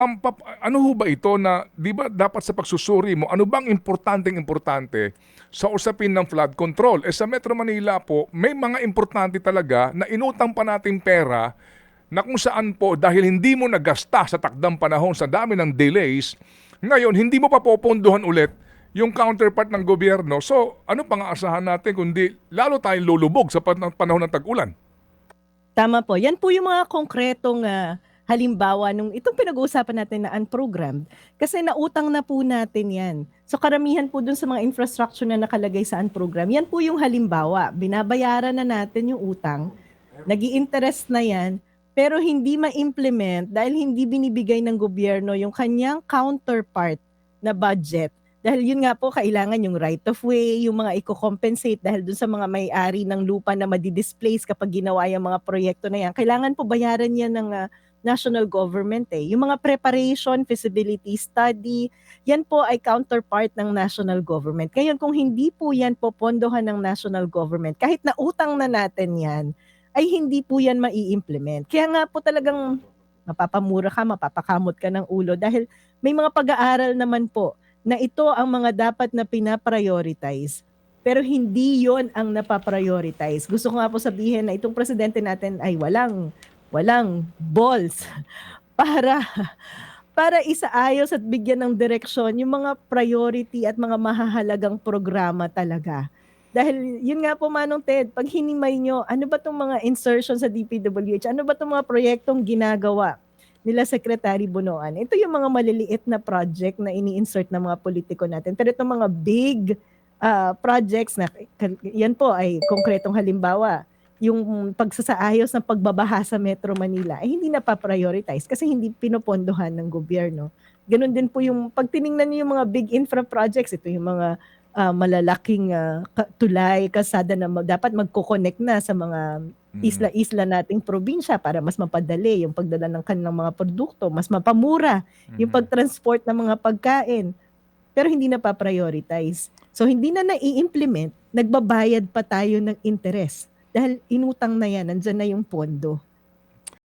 Ano ho ba ito na 'di ba dapat sa pagsusuri mo, ano bang importanteng-importante sa usapin ng flood control? Sa Metro Manila po, may mga importante talaga na inutang pa nating pera na kung saan po dahil hindi mo nagasta sa takdang panahon sa dami ng delays, ngayon hindi mo pa popondohan ulit yung counterpart ng gobyerno. So, ano pang aasahan natin kundi lalo tayong lulubog sa panahon ng tag-ulan? Tama po. Yan po yung mga konkretong, halimbawa nung itong pinag-uusapan natin na unprogrammed, kasi nautang na po natin yan. So karamihan po dun sa mga infrastructure na nakalagay sa unprogrammed, yan po yung halimbawa. Binabayaran na natin yung utang, nag-i-interest na yan, pero hindi ma-implement dahil hindi binibigay ng gobyerno yung kanyang counterpart na budget. Dahil yun nga po, kailangan yung right of way, yung mga i-compensate dahil dun sa mga may-ari ng lupa na madi-displace kapag ginawa yung mga proyekto na yan. Kailangan po bayaran yan ng national government eh. Yung mga preparation, feasibility study, yan po ay counterpart ng national government. Ngayon, kung hindi po yan popondohan ng national government, kahit na utang na natin yan, ay hindi po yan mai-implement. Kaya nga po talagang mapapamura ka, mapapakamot ka ng ulo dahil may mga pag-aaral naman po na ito ang mga dapat na pina-prioritize. Pero hindi yon ang napaprioritize. Gusto ko nga po sabihin na itong presidente natin ay walang balls para para isaayos at bigyan ng direksyon yung mga priority at mga mahahalagang programa talaga. Dahil yun nga po Manong Ted, pag hinimay nyo, ano ba itong mga insertion sa DPWH? Ano ba itong mga proyektong ginagawa nila Secretary Bunoan? Ito yung mga maliliit na project na ini-insert ng mga politiko natin. Pero itong mga big projects na yan po ay konkretong halimbawa, yung pagsasaayos ng pagbabaha sa Metro Manila ay hindi na pa-prioritize kasi hindi pinopondohan ng gobyerno. Ganon din po yung pag tiningnan niyo yung mga big infra projects, ito yung mga malalaking tulay, kalsada na dapat magko-connect na sa mga isla-isla nating probinsya para mas mapadali yung pagdala ng kanilang mga produkto, mas mapamura yung pag-transport ng mga pagkain. Pero hindi na pa-prioritize. So hindi na nai-implement, nagbabayad pa tayo ng interest dahil inutang na yan, nandyan na yung pondo.